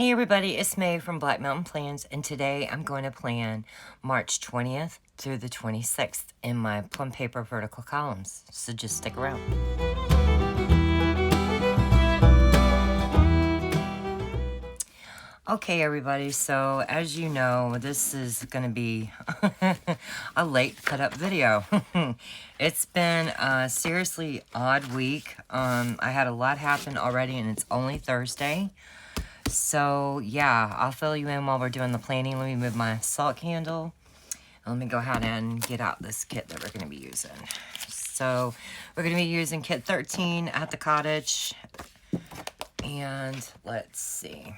Hey everybody, it's Mae from Black Mountain Plans, and today I'm going to plan March 20th through the 26th in my Plum paper vertical columns, so just stick around. Okay everybody, so as you know, this is going to be a late put up video. It's been a seriously odd week. I had a lot happen already and it's only Thursday. So yeah, I'll fill you in while we're doing the planning. Let me move my salt candle. Let me go ahead and get out this kit that we're going to be using. So we're going to be using kit 13 at the cottage. And let's see.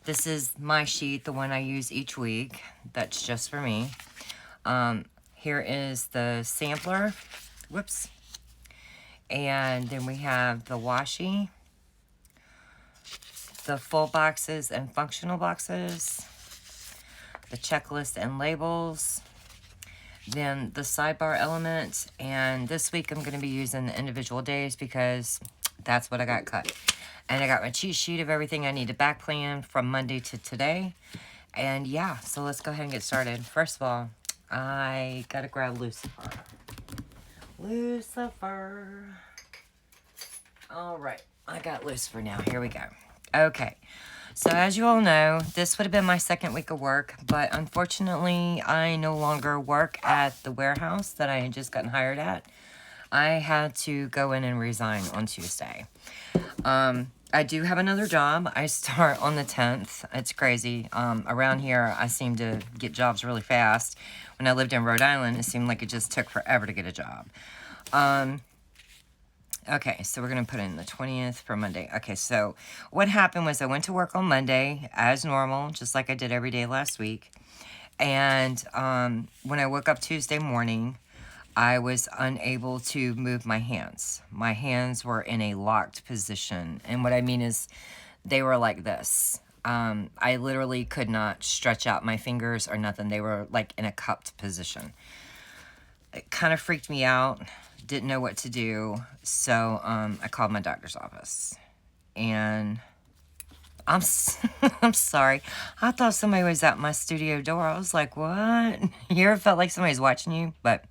This is my sheet, the one I use each week. That's just for me. Here is the sampler. Whoops. And then we have the washi, the full boxes and functional boxes, the checklist and labels, then the sidebar element, and this week I'm going to be using the individual days because that's what I got cut. And I got my cheat sheet of everything I need to back plan from Monday to today. And yeah, so let's go ahead and get started. First of all, I got to grab Lucifer. Lucifer. All right, I got Lucifer now. Here we go. Okay, so as you all know, this would have been my second week of work, but unfortunately, I no longer work at the warehouse that I had just gotten hired at. I had to go in and resign on Tuesday. I do have another job. I start on the 10th. It's crazy. Around here, I seem to get jobs really fast. When I lived in Rhode Island, it seemed like it just took forever to get a job. Okay, so we're going to put in the 20th for Monday. Okay, so what happened was I went to work on Monday as normal, just like I did every day last week. And when I woke up Tuesday morning, I was unable to move my hands. My hands were in a locked position. And what I mean is they were like this. I literally could not stretch out my fingers or nothing. They were like in a cupped position. It kind of freaked me out. Didn't know what to do. So I called my doctor's office. And I'm sorry. I thought somebody was at my studio door. I was like, what? You ever felt like somebody's watching you? But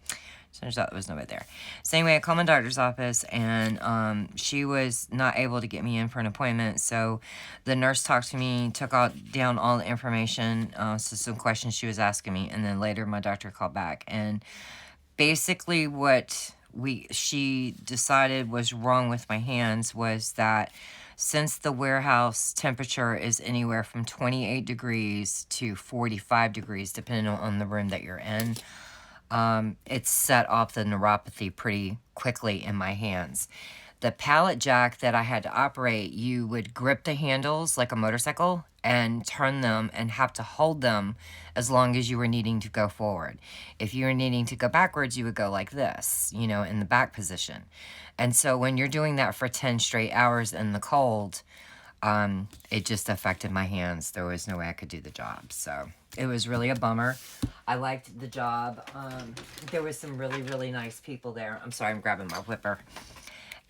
turns out there was nobody there. So anyway, I called my doctor's office, and she was not able to get me in for an appointment. So the nurse talked to me, took down all the information, so some questions she was asking me, and then later my doctor called back. And basically what she decided was wrong with my hands was that since the warehouse temperature is anywhere from 28 degrees to 45 degrees, depending on the room that you're in, it set off the neuropathy pretty quickly in my hands. The pallet jack that I had to operate, you would grip the handles like a motorcycle and turn them and have to hold them as long as you were needing to go forward. If you were needing to go backwards, you would go like this, you know, in the back position. And so when you're doing that for 10 straight hours in the cold, it just affected my hands. There was no way I could do the job. So it was really a bummer. I liked the job. There was some really, really nice people there. I'm sorry, I'm grabbing my whipper.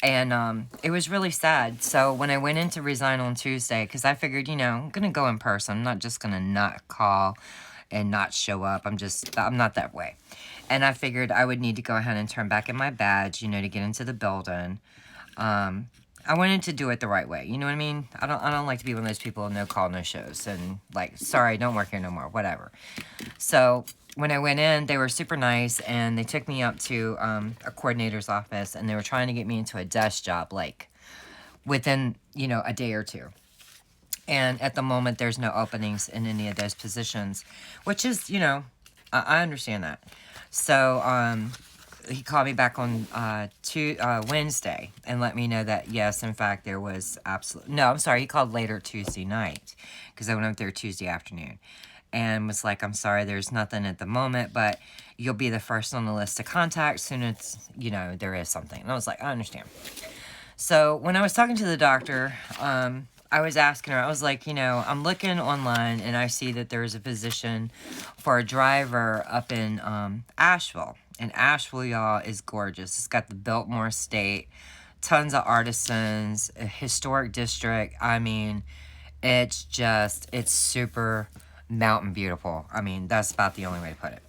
And it was really sad. So when I went in to resign on Tuesday, because I figured, you know, I'm going to go in person. I'm not just going to not call and not show up. I'm not that way. And I figured I would need to go ahead and turn back in my badge, you know, to get into the building. I wanted to do it the right way. You know what I mean? I don't like to be one of those people, no call, no shows. And like, sorry, don't work here no more, whatever. So when I went in, they were super nice. And they took me up to a coordinator's office. And they were trying to get me into a desk job, like within, you know, a day or two. And at the moment, there's no openings in any of those positions. Which is, you know, I understand that. So, he called me back on Wednesday and let me know that, yes, in fact, there was no, I'm sorry, he called later Tuesday night because I went up there Tuesday afternoon and was like, I'm sorry, there's nothing at the moment, but you'll be the first on the list to contact soon as, you know, there is something. And I was like, I understand. So when I was talking to the doctor, I was asking her, I was like, you know, I'm looking online and I see that there's a position for a driver up in Asheville. And Asheville, y'all, is gorgeous. It's got the Biltmore Estate, tons of artisans, a historic district. I mean, It's super mountain beautiful. I mean, that's about the only way to put it.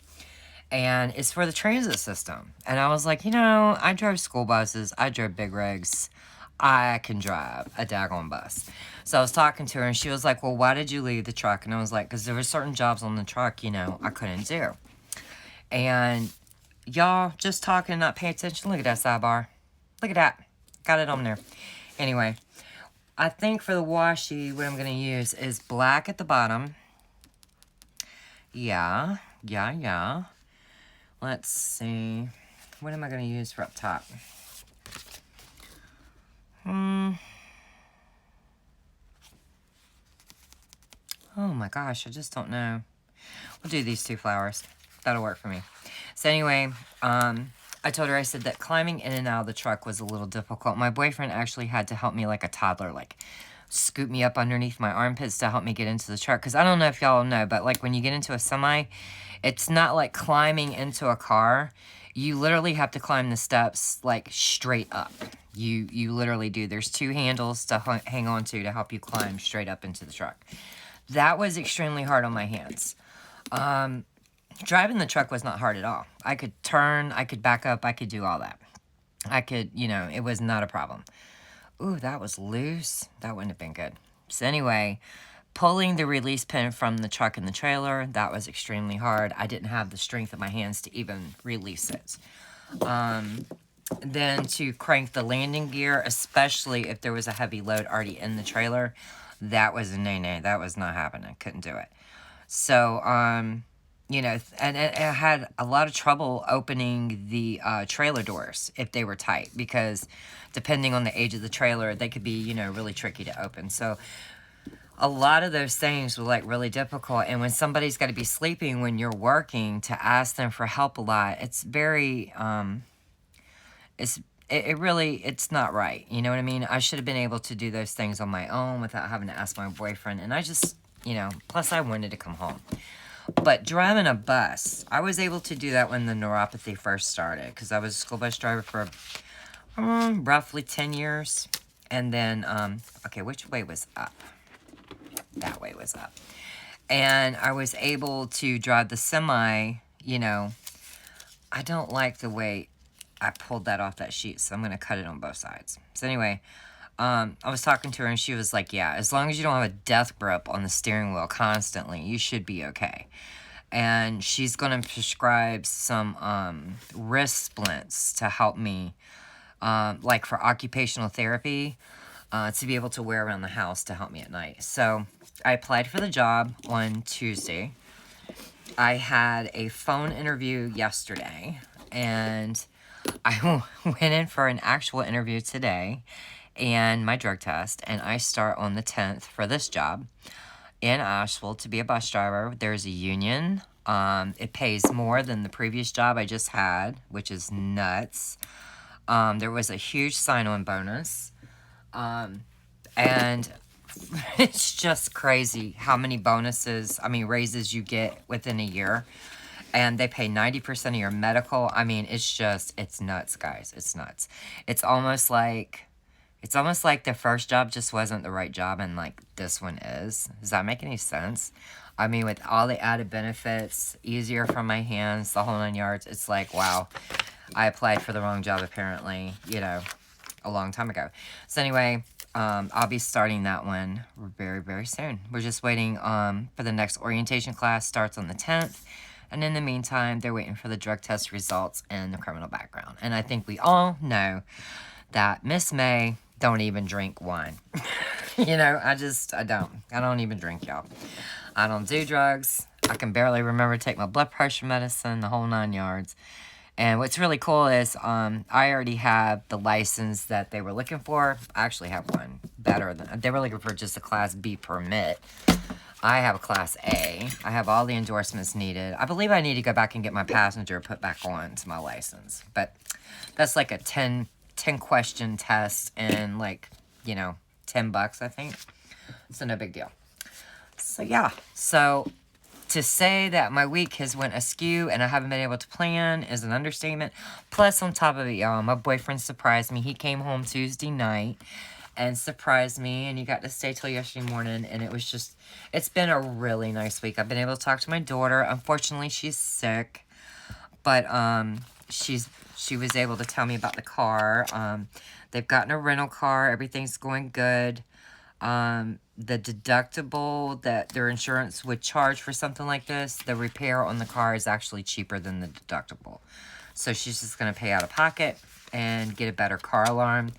And it's for the transit system. And I was like, I drove school buses, I drove big rigs, I can drive a daggone bus. So I was talking to her, and she was like, well, why did you leave the truck? And I was like, because there were certain jobs on the truck, I couldn't do. And y'all, just talking, not paying attention. Look at that sidebar. Look at that. Got it on there. Anyway, I think for the washi, what I'm going to use is black at the bottom. Yeah. Let's see. What am I going to use for up top? Oh my gosh, I just don't know. We'll do these 2 flowers. That'll work for me. So anyway, I told her, I said that climbing in and out of the truck was a little difficult. My boyfriend actually had to help me like a toddler, like scoop me up underneath my armpits to help me get into the truck. Because I don't know if y'all know, but like when you get into a semi, it's not like climbing into a car. You literally have to climb the steps like straight up. You literally do. There's 2 handles to hang on to help you climb straight up into the truck. That was extremely hard on my hands. Driving the truck was not hard at all. I could turn, I could back up, I could do all that. I could, it was not a problem. Ooh, that was loose. That wouldn't have been good. So anyway, pulling the release pin from the truck and the trailer, that was extremely hard. I didn't have the strength of my hands to even release it. Then to crank the landing gear, especially if there was a heavy load already in the trailer, that was a no-no. That was not happening. Couldn't do it. So, and I had a lot of trouble opening the trailer doors if they were tight, because depending on the age of the trailer, they could be, really tricky to open. So a lot of those things were like really difficult. And when somebody's got to be sleeping when you're working, to ask them for help a lot, it's very, it's not right. You know what I mean? I should have been able to do those things on my own without having to ask my boyfriend. And I just, plus I wanted to come home. But driving a bus, I was able to do that when the neuropathy first started, because I was a school bus driver for roughly 10 years. And then, okay, which way was up? That way was up. And I was able to drive the semi, I don't like the way I pulled that off that sheet, so I'm going to cut it on both sides. So anyway, I was talking to her, and she was like, yeah, as long as you don't have a death grip on the steering wheel constantly, you should be okay. And she's going to prescribe some wrist splints to help me, like for occupational therapy, to be able to wear around the house to help me at night. So I applied for the job on Tuesday. I had a phone interview yesterday, and I went in for an actual interview today and my drug test, and I start on the 10th for this job in Asheville to be a bus driver. There's a union. It pays more than the previous job I just had, which is nuts. There was a huge sign-on bonus. And it's just crazy how many raises you get within a year. And they pay 90% of your medical. I mean, it's nuts, guys. It's nuts. It's almost like the first job just wasn't the right job, and like this one is. Does that make any sense? I mean, with all the added benefits, easier for my hands, the whole 9 yards, it's like, wow, I applied for the wrong job apparently, a long time ago. So anyway, I'll be starting that one very, very soon. We're just waiting for the next orientation class, starts on the 10th. And in the meantime, they're waiting for the drug test results and the criminal background. And I think we all know that Miss May don't even drink wine. I don't even drink, y'all. I don't do drugs. I can barely remember to take my blood pressure medicine, the whole 9 yards. And what's really cool is I already have the license that they were looking for. I actually have one better than, they were looking for just a Class B permit. I have a Class A. I have all the endorsements needed. I believe I need to go back and get my passenger put back on to my license. But that's like a 10 question test and like, $10, I think. So no big deal. So yeah. So to say that my week has went askew and I haven't been able to plan is an understatement. Plus, on top of it, y'all, my boyfriend surprised me. He came home Tuesday night and surprised me, and you got to stay till yesterday morning, and it was just, it's been a really nice week. I've been able to talk to my daughter. Unfortunately, she's sick, but she was able to tell me about the car. They've gotten a rental car. Everything's going good. The deductible that their insurance would charge for something like this, the repair on the car is actually cheaper than the deductible. So she's just going to pay out of pocket and get a better car alarm.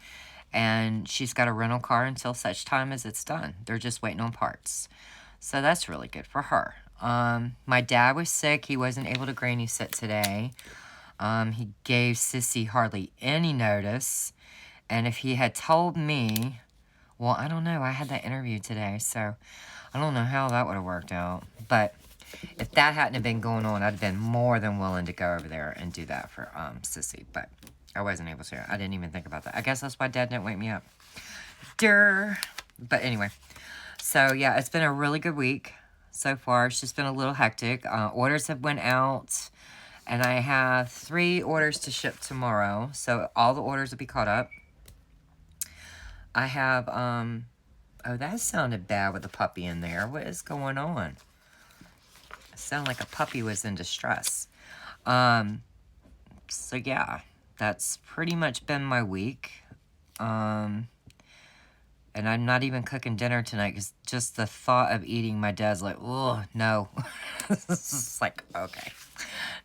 And she's got a rental car until such time as it's done. They're just waiting on parts. So that's really good for her. My dad was sick. He wasn't able to granny sit today. He gave Sissy hardly any notice. And if he had told me, well, I don't know. I had that interview today, so I don't know how that would have worked out. But if that hadn't have been going on, I'd have been more than willing to go over there and do that for Sissy. But I wasn't able to. I didn't even think about that. I guess that's why Dad didn't wake me up. Durr. But anyway, so yeah, it's been a really good week so far. It's just been a little hectic. Orders have went out, and I have 3 orders to ship tomorrow. So all the orders will be caught up. I have, oh, that sounded bad with the puppy in there. What is going on? It sounded like a puppy was in distress. So yeah, that's pretty much been my week. And I'm not even cooking dinner tonight because just the thought of eating my dad's like, oh, no. It's like, okay.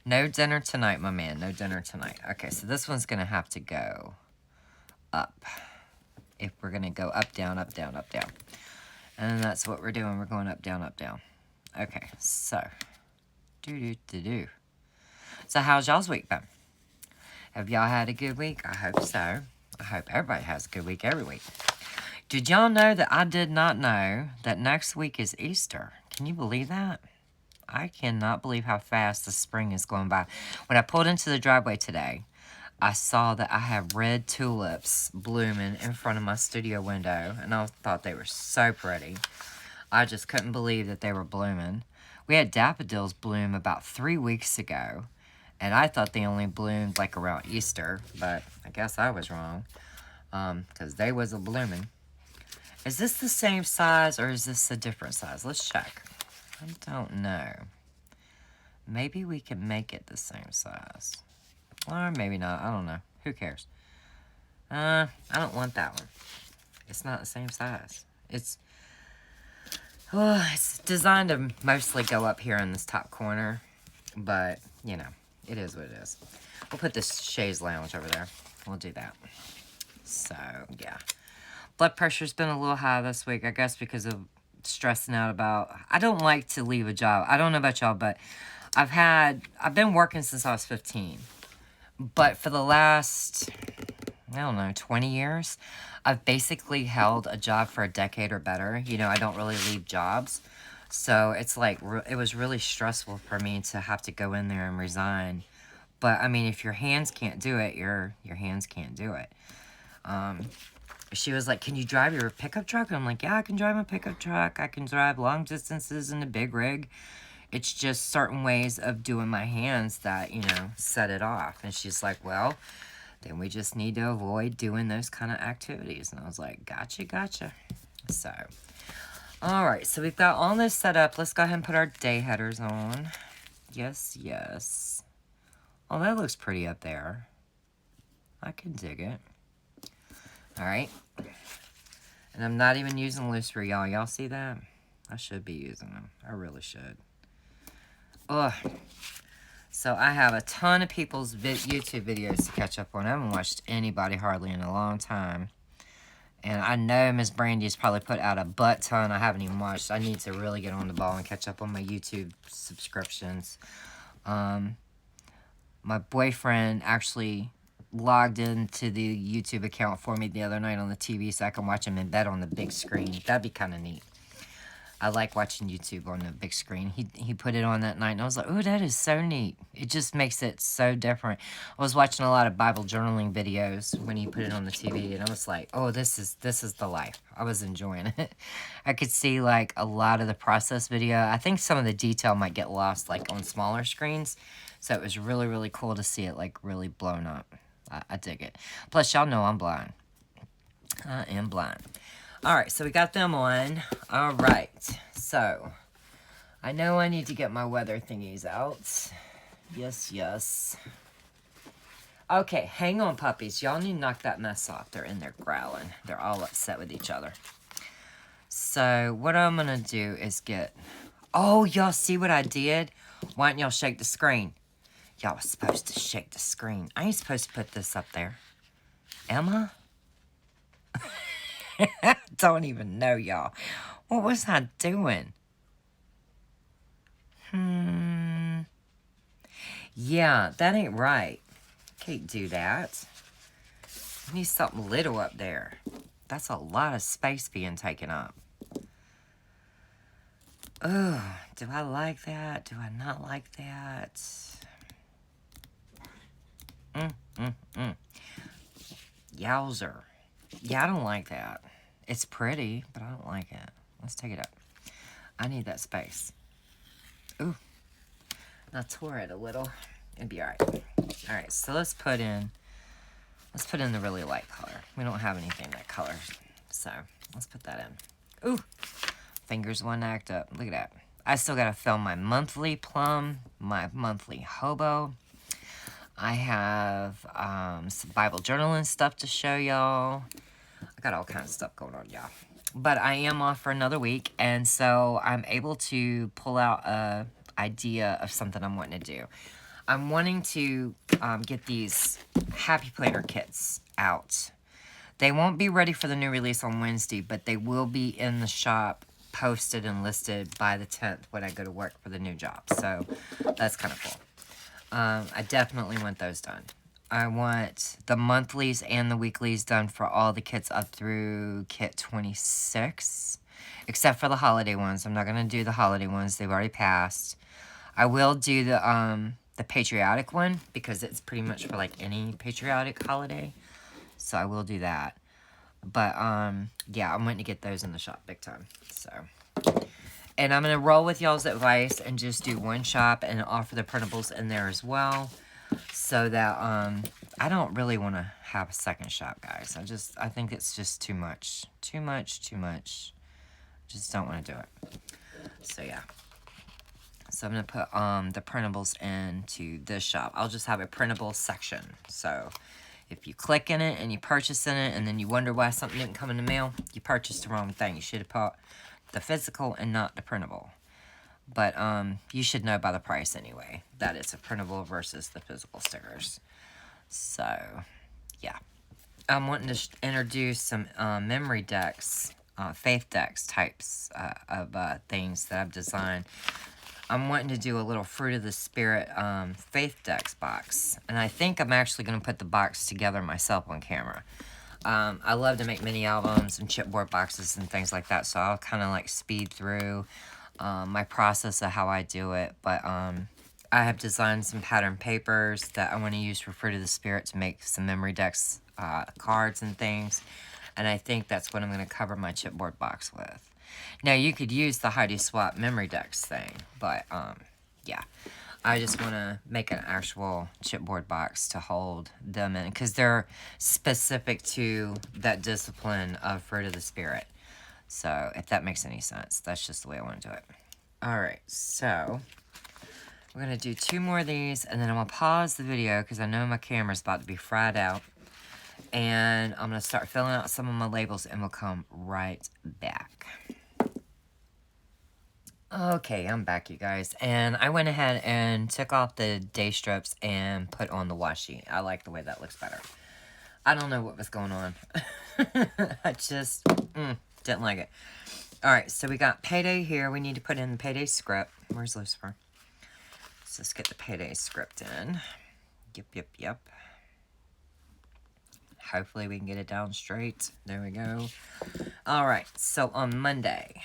No dinner tonight, my man. No dinner tonight. Okay, so this one's going to have to go up. If we're going to go up, down, up, down, up, down. And that's what we're doing. We're going up, down, up, down. Okay, so. So how's y'all's week been? Have y'all had a good week? I hope so. I hope everybody has a good week every week. Did y'all know that I did not know that next week is Easter? Can you believe that? I cannot believe how fast the spring is going by. When I pulled into the driveway today, I saw that I have red tulips blooming in front of my studio window, and I thought they were so pretty. I just couldn't believe that they were blooming. We had daffodils bloom about 3 weeks ago, and I thought they only bloomed like around Easter, but I guess I was wrong, because they was a blooming. Is this the same size, or is this a different size? Let's check. I don't know. Maybe we can make it the same size. Or maybe not. I don't know. Who cares? I don't want that one. It's not the same size. It's designed to mostly go up here in this top corner. But, you know, it is what it is. We'll put this chaise lounge over there. We'll do that. So, yeah. Blood pressure's been a little high this week, I guess, because of stressing out about... I don't like to leave a job. I don't know about y'all, but I've been working since I was 15. But for the last, I don't know, 20 years, I've basically held a job for a decade or better. You know, I don't really leave jobs. So it's like, it was really stressful for me to have to go in there and resign. But, I mean, if your hands can't do it, your hands can't do it. She was like, can you drive your pickup truck? And I'm like, yeah, I can drive my pickup truck. I can drive long distances in the big rig. It's just certain ways of doing my hands that, you know, set it off. And she's like, well, then we just need to avoid doing those kind of activities. And I was like, gotcha. So, all right. So we've got all this set up. Let's go ahead and put our day headers on. Yes. Oh, that looks pretty up there. I can dig it. All right. And I'm not even using loose for y'all. Y'all see that? I should be using them. I really should. Ugh. So I have a ton of people's YouTube videos to catch up on. I haven't watched anybody hardly in a long time. And I know Miss Brandy's probably put out a butt ton I haven't even watched. I need to really get on the ball and catch up on my YouTube subscriptions. My boyfriend actually logged into the YouTube account for me the other night on the TV so I can watch him in bed on the big screen. That'd be kind of neat. I like watching YouTube on the big screen. He put it on that night, and I was like, oh, that is so neat. It just makes it so different. I was watching a lot of Bible journaling videos when he put it on the TV, and I was like, oh, this is the life. I was enjoying it. I could see, like, a lot of the process video. I think some of the detail might get lost, like, on smaller screens, so it was really, really cool to see it, like, really blown up. I dig it. Plus, y'all know I'm blind. I am blind. All right, so we got them on. All right, so I know I need to get my weather thingies out. Yes, yes. Okay, hang on, puppies. Y'all need to knock that mess off. They're in there growling. They're all upset with each other. So what I'm going to do is get... Oh, y'all see what I did? Why don't y'all shake the screen? Y'all was supposed to shake the screen. I ain't supposed to put this up there. Am I? Don't even know, y'all. What was I doing? Yeah, that ain't right. Can't do that. I need something little up there. That's a lot of space being taken up. Oh, do I like that? Do I not like that? Yowzer. Yeah, I don't like that. It's pretty, but I don't like it. Let's take it up. I need that space. Ooh. I tore it a little. It'd be alright. Alright, so let's put in the really light color. We don't have anything that color. So let's put that in. Ooh. Fingers want to act up. Look at that. I still got to film my monthly Plum, my monthly Hobo. I have some Bible journaling stuff to show y'all. I got all kinds of stuff going on, y'all. But I am off for another week, and so I'm able to pull out a idea of something I'm wanting to do. I'm wanting to get these Happy Planner kits out. They won't be ready for the new release on Wednesday, but they will be in the shop, posted and listed by the 10th when I go to work for the new job. So that's kind of cool. I definitely want those done. I want the monthlies and the weeklies done for all the kits up through kit 26, except for the holiday ones. I'm not going to do the holiday ones. They've already passed. I will do the patriotic one because it's pretty much for like any patriotic holiday. So I will do that. But yeah, I'm waiting to get those in the shop big time. So, and I'm going to roll with y'all's advice and just do one shop and offer the printables in there as well. So that I don't really want to have a second shop, guys. I think it's just too much. Too much. Just don't want to do it. So yeah. So I'm going to put the printables into this shop. I'll just have a printable section. So if you click in it and you purchase in it and then you wonder why something didn't come in the mail, you purchased the wrong thing. You should have put the physical and not the printable. But you should know by the price anyway that it's a printable versus the physical stickers. So, yeah. I'm wanting to introduce some memory decks, faith decks types of things that I've designed. I'm wanting to do a little Fruit of the Spirit faith decks box. And I think I'm actually going to put the box together myself on camera. I love to make mini albums and chipboard boxes and things like that. So I'll kind of like speed through my process of how I do it. But I have designed some pattern papers that I want to use for Fruit of the Spirit to make some memory decks, cards and things. And I think that's what I'm going to cover my chipboard box with. Now, you could use the Heidi Swap memory decks thing, but yeah. I just want to make an actual chipboard box to hold them in because they're specific to that discipline of Fruit of the Spirit. So, if that makes any sense, that's just the way I want to do it. Alright, so we're going to do 2 more of these, and then I'm going to pause the video because I know my camera's about to be fried out. And I'm going to start filling out some of my labels, and we'll come right back. Okay, I'm back, you guys. And I went ahead and took off the day strips and put on the washi. I like the way that looks better. I don't know what was going on. I just didn't like it. Alright, so we got Payday here. We need to put in the Payday script. Where's Lucifer? Let's just get the Payday script in. Yep. Hopefully we can get it down straight. There we go. Alright, so on Monday...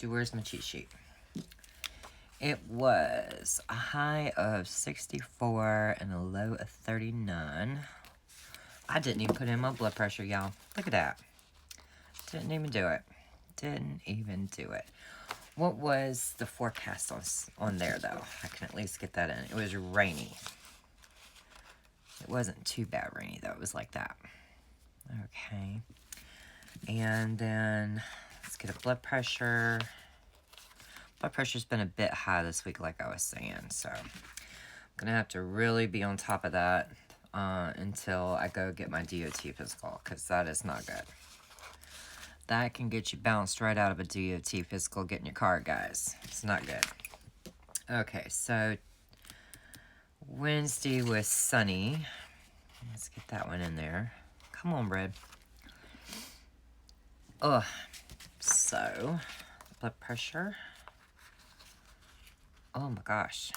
Where's my cheat sheet? It was a high of 64 and a low of 39. I didn't even put in my blood pressure, y'all. Look at that. Didn't even do it. What was the forecast on there, though? I can at least get that in. It was rainy. It wasn't too bad rainy, though. It was like that. Okay. And then let's get a blood pressure. Blood pressure's been a bit high this week, like I was saying. So I'm going to have to really be on top of that until I go get my DOT physical, because that is not good. That can get you bounced right out of a DOT physical getting your car, guys. It's not good. Okay, so Wednesday was sunny. Let's get that one in there. Come on, bread. Ugh. So, blood pressure. Oh my gosh.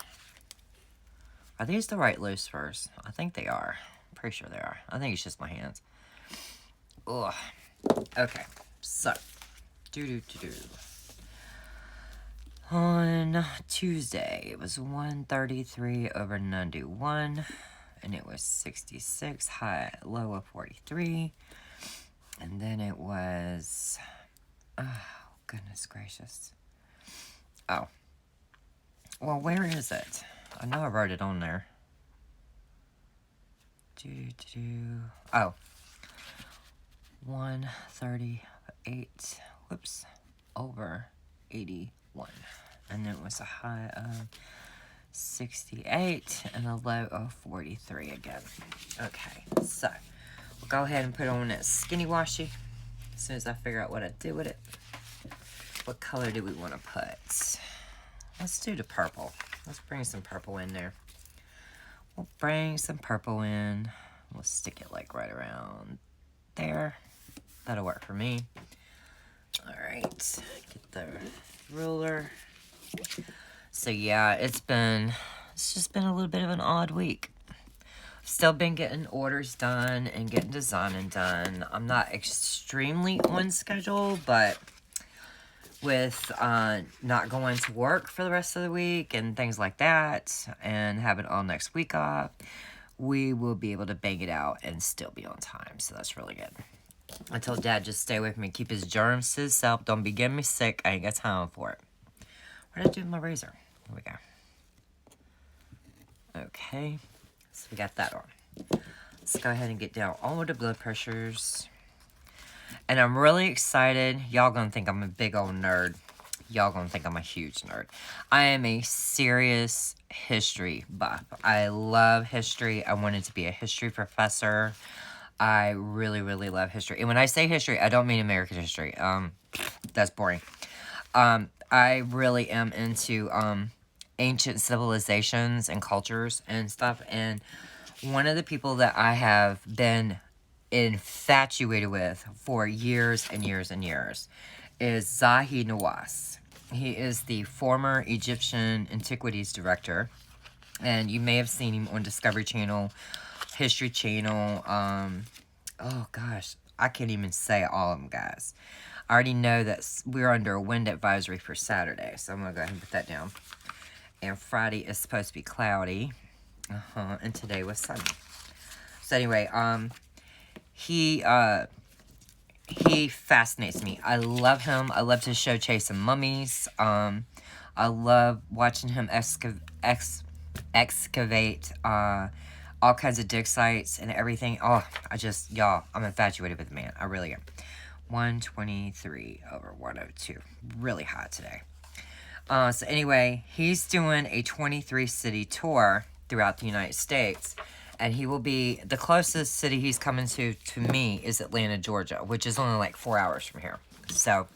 Are these the right loose furs? I think they are. Pretty sure they are. I think it's just my hands. Ugh. Okay. So, on Tuesday, it was 133 over 91, and it was 66, low of 43, and then it was, oh, goodness gracious. Oh. Well, where is it? I know I wrote it on there. Oh. 138, whoops, over 81. And it was a high of 68 and a low of 43 again. Okay, so we'll go ahead and put on that skinny washi as soon as I figure out what I do with it. What color do we want to put? Let's do the purple. Let's bring some purple in there. We'll bring some purple in. We'll stick it like right around there. That'll work for me. All right, get the ruler. So yeah, it's just been a little bit of an odd week. Still been getting orders done and getting designing done. I'm not extremely on schedule, but with not going to work for the rest of the week and things like that, and having all next week off, we will be able to bang it out and still be on time. So that's really good. I told Dad just stay with me, keep his germs to himself, don't be getting me sick. I ain't got time for it. What did I do with my razor? Here we go. Okay, so we got that on. Let's go ahead and get down all of the blood pressures. And I'm really excited. Y'all gonna think I'm a big old nerd. Y'all gonna think I'm a huge nerd. I am a serious history buff. I love history. I wanted to be a history professor. I really, really love history. And when I say history, I don't mean American history. That's boring. I really am into ancient civilizations and cultures and stuff. And one of the people that I have been infatuated with for years and years and years is Zahi Hawass. He is the former Egyptian Antiquities Director. And you may have seen him on Discovery Channel, History Channel. Oh gosh, I can't even say all of them, guys. I already know that we're under a wind advisory for Saturday, so I'm gonna go ahead and put that down. And Friday is supposed to be cloudy, and today was sunny. So anyway, he fascinates me. I love him. I love his show Chasing Mummies. I love watching him excavate all kinds of dig sites and everything. Oh, y'all, I'm infatuated with the man. I really am. 123 over 102. Really hot today. So anyway, he's doing a 23-city tour throughout the United States. And he will be, the closest city he's coming to me is Atlanta, Georgia, which is only like 4 hours from here. So,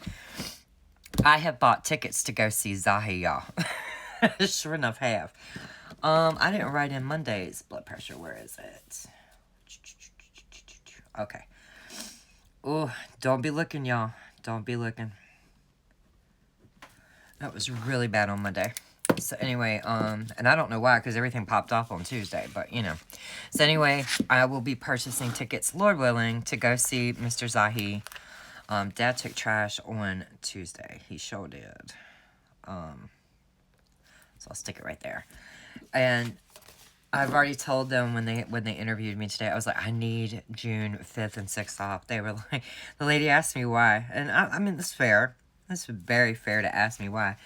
I have bought tickets to go see Zahi, y'all. Sure enough, have. I didn't write in Monday's blood pressure. Where is it? Okay. Oh, don't be looking, y'all. Don't be looking. That was really bad on Monday. So anyway, and I don't know why, because everything popped off on Tuesday, but you know. So anyway, I will be purchasing tickets, Lord willing, to go see Mr. Zahi. Dad took trash on Tuesday. He sure did. So I'll stick it right there. And I've already told them when they interviewed me today, I was like, I need June 5th and 6th off. They were like, the lady asked me why. And I mean, that's fair. That's very fair to ask me why.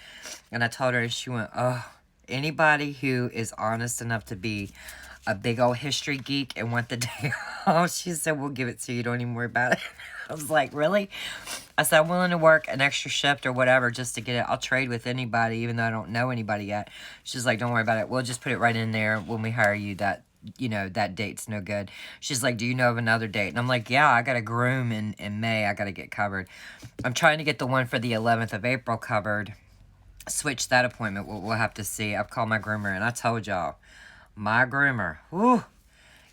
And I told her, she went, oh, anybody who is honest enough to be a big old history geek and want the day off. She said, we'll give it to you. Don't even worry about it. I was like, really? I said, I'm willing to work an extra shift or whatever just to get it. I'll trade with anybody, even though I don't know anybody yet. She's like, don't worry about it. We'll just put it right in there when we hire you that, you know, that date's no good. She's like, do you know of another date? And I'm like, yeah, I got a groom in May. I got to get covered. I'm trying to get the one for the 11th of April covered. Switch that appointment. We'll have to see. I've called my groomer, and I told y'all, my groomer, whew,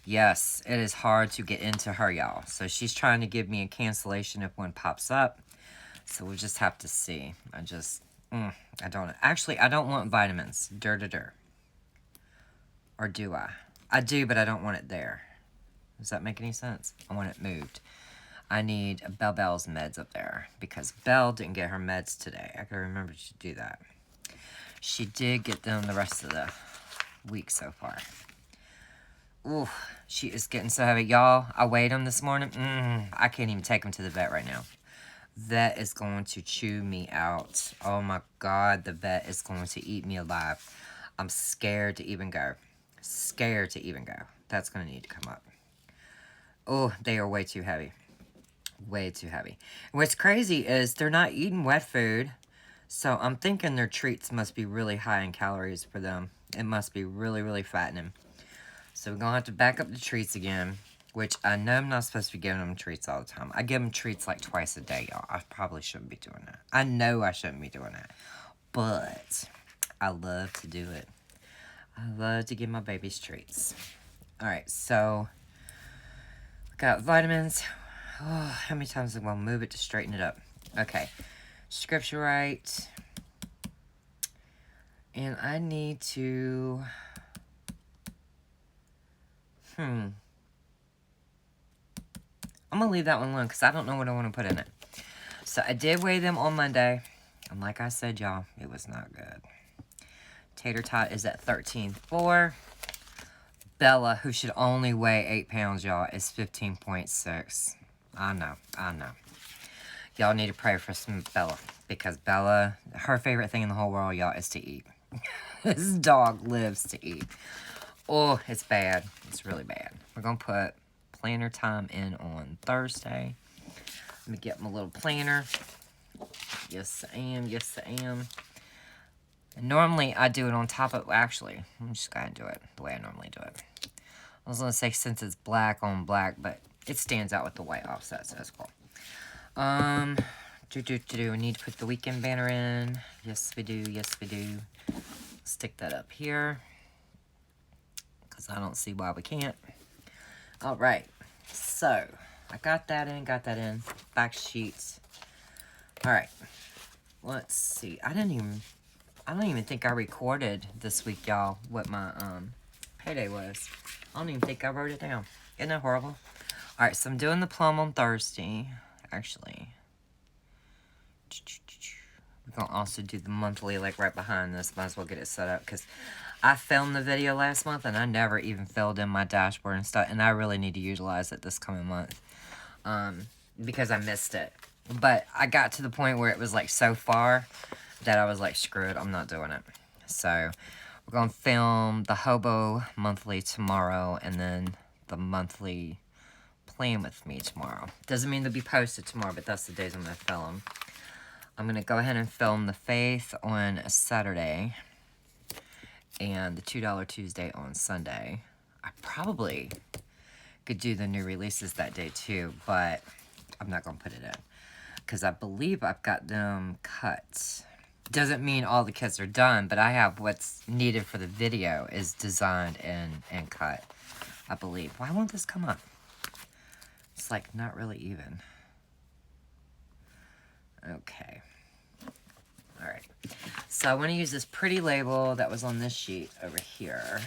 yes, it is hard to get into her, y'all. So she's trying to give me a cancellation if one pops up. So we'll just have to see. I don't, actually, I don't want vitamins. Or do I? I do, but I don't want it there. Does that make any sense? I want it moved. I need Bell's meds up there because Belle didn't get her meds today. I gotta remember to do that. She did get them the rest of the week so far. Ooh, she is getting so heavy. Y'all, I weighed them this morning. I can't even take them to the vet right now. Vet is going to chew me out. Oh my God, the vet is going to eat me alive. I'm scared to even go. Scared to even go. That's going to need to come up. Oh, they are way too heavy. Way too heavy. What's crazy is they're not eating wet food. So I'm thinking their treats must be really high in calories for them. It must be really, really fattening. So we're going to have to back up the treats again. Which I know I'm not supposed to be giving them treats all the time. I give them treats like twice a day, y'all. I probably shouldn't be doing that. I know I shouldn't be doing that. But I love to do it. I love to give my babies treats. Alright, so I got vitamins. Oh, how many times am I going to move it to straighten it up? Okay. Scripture right. And I need to... I'm going to leave that one alone because I don't know what I want to put in it. So I did weigh them on Monday. And like I said, y'all, it was not good. Tater tot is at 13.4. Bella, who should only weigh 8 pounds, y'all, is 15.6. I know. Y'all need to pray for some Bella. Because Bella, her favorite thing in the whole world, y'all, is to eat. This dog lives to eat. Oh, it's bad. It's really bad. We're going to put planner time in on Thursday. Let me get my little planner. Yes, I am. Yes, I am. And normally, I do it on top of... Actually, I'm just going to do it the way I normally do it. I was going to say since it's black on black, but it stands out with the white offset, so that's cool. We need to put the weekend banner in. Yes, we do. Yes, we do. Stick that up here. Because I don't see why we can't. All right. So, I got that in. Back sheets. All right. Let's see. I don't even think I recorded this week, y'all, what my payday was. I don't even think I wrote it down. Isn't that horrible? All right, so I'm doing the Plum on Thursday, actually. We're going to also do the monthly, like, right behind this. Might as well get it set up, because I filmed the video last month, and I never even filled in my dashboard and stuff, and I really need to utilize it this coming month, because I missed it. But I got to the point where it was, like, so far that I was like, screw it, I'm not doing it. So, we're going to film the Hobo monthly tomorrow, and then the monthly Plan With Me tomorrow. Doesn't mean they'll be posted tomorrow, but that's the days I'm going to film. I'm going to go ahead and film the Faith on a Saturday, and the $2 Tuesday on Sunday. I probably could do the new releases that day too, but I'm not going to put it in. Because I believe I've got them cut. Doesn't mean all the kits are done, but I have what's needed for the video is designed and cut, I believe. Why won't this come up? It's like not really even. Okay. All right. So I want to use this pretty label that was on this sheet over here.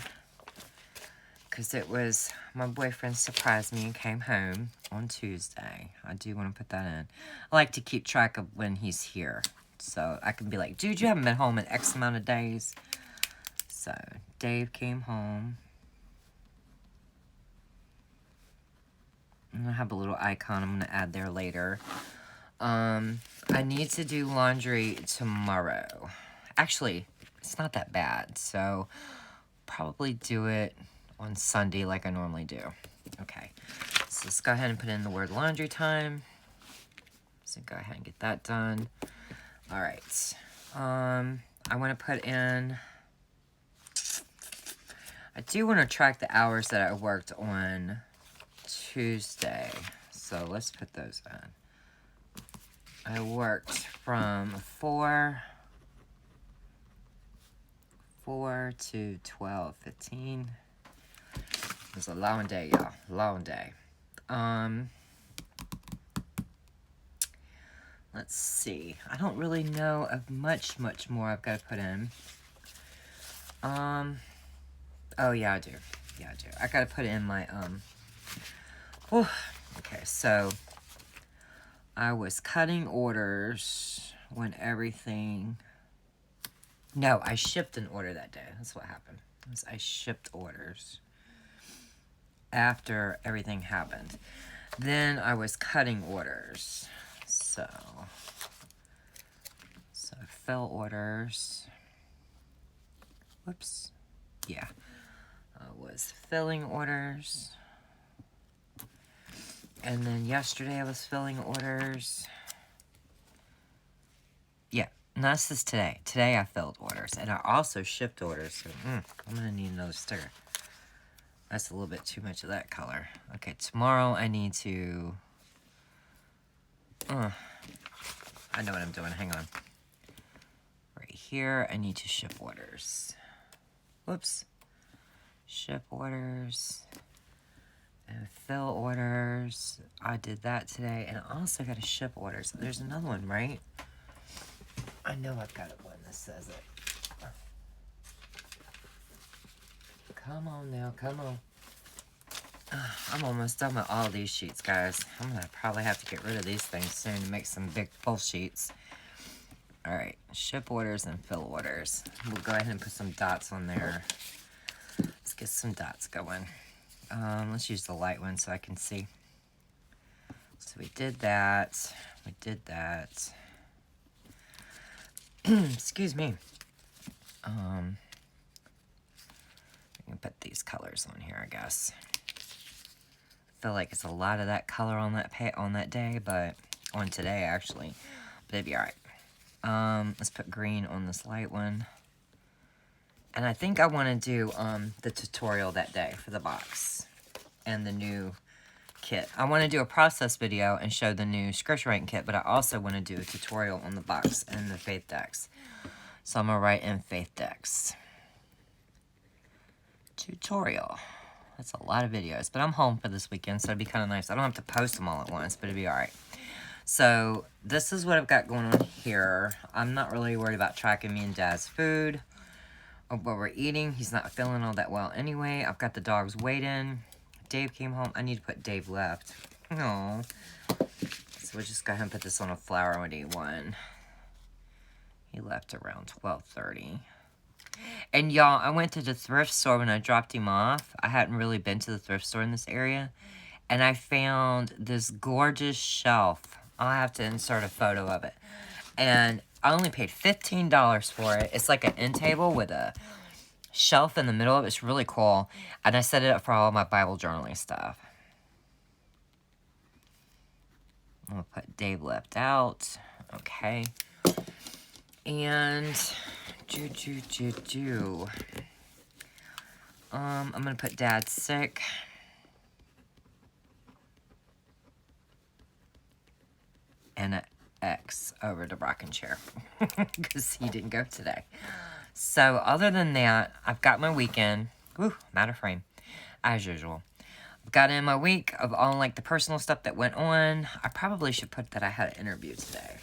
Because it was, my boyfriend surprised me and came home on Tuesday. I do want to put that in. I like to keep track of when he's here. So I can be like, dude, you haven't been home in X amount of days. So Dave came home. I'm going to have a little icon I'm going to add there later. I need to do laundry tomorrow. Actually, it's not that bad. So probably do it. on Sunday like I normally do. Okay, so let's go ahead and put in the word laundry time. So go ahead and get that done. All right. I want to put in, I do want to track the hours that I worked on Tuesday. So let's put those in. I worked from 4 to 12:15. It was a long day, y'all. Long day. Let's see. I don't really know of much more I've got to put in. Oh, yeah, I do. Yeah, I do. I got to put in my, okay, so I was cutting orders when everything, no, I shipped an order that day. That's what happened. I shipped orders after everything happened. Then I was cutting orders. So fill orders. Whoops. Yeah. I was filling orders. And then yesterday I was filling orders. Yeah. And that's just today. Today I filled orders. And I also shipped orders. So I'm going to need another sticker. That's a little bit too much of that color. Okay, tomorrow I need to... I know what I'm doing. Hang on. Right here, I need to ship orders. Whoops. Ship orders. And fill orders. I did that today. And I also got to ship orders. There's another one, right? I know I've got one that says it. Come on now, come on. I'm almost done with all these sheets, guys. I'm going to probably have to get rid of these things soon to make some big full sheets. Alright, ship orders and fill orders. We'll go ahead and put some dots on there. Let's get some dots going. Let's use the light one so I can see. So we did that. We did that. Excuse me. We can put these colors on here, I guess. I feel like it's a lot of that color on that day, but on today actually. But it'd be alright. Let's put green on this light one. And I think I want to do the tutorial that day for the box and the new kit. I want to do a process video and show the new scripture writing kit, but I also want to do a tutorial on the box and the faith decks. So I'm going to write in faith decks. Tutorial. That's a lot of videos, but I'm home for this weekend, so it'd be kind of nice. I don't have to post them all at once, but it'd be all right. So this is what I've got going on here. I'm not really worried about tracking me and Dad's food or what we're eating. He's not feeling all that well anyway. I've got the dogs waiting. Dave came home. I need to put Dave left. Oh. So we'll just go ahead and put this on a flowery one. He left around 12:30. And y'all, I went to the thrift store when I dropped him off. I hadn't really been to the thrift store in this area. And I found this gorgeous shelf. I'll have to insert a photo of it. And I only paid $15 for it. It's like an end table with a shelf in the middle of it. It's really cool. And I set it up for all my Bible journaling stuff. I'm going to put Dave left out. Okay. And... I'm going to put Dad sick. And an X over the rocking chair. Because he didn't go today. So, other than that, I've got my weekend. Woo, I'm out of frame. As usual. I've got in my week of all, like, the personal stuff that went on. I probably should put that I had an interview today.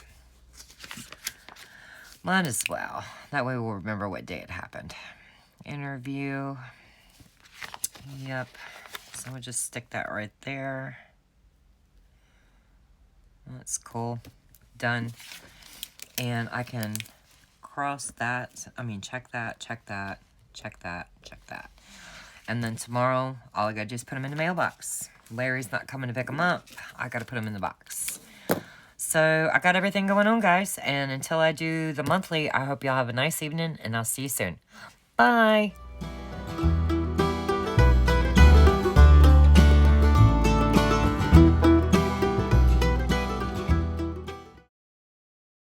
Might as well. That way we'll remember what day it happened. Interview. Yep. So we'll just stick that right there. That's cool. Done. And I can cross that. I mean, check that, check that, check that, check that. And then tomorrow, all I gotta do is put them in the mailbox. Larry's not coming to pick them up. I gotta put them in the box. So, I got everything going on, guys. And until I do the monthly, I hope y'all have a nice evening, and I'll see you soon. Bye!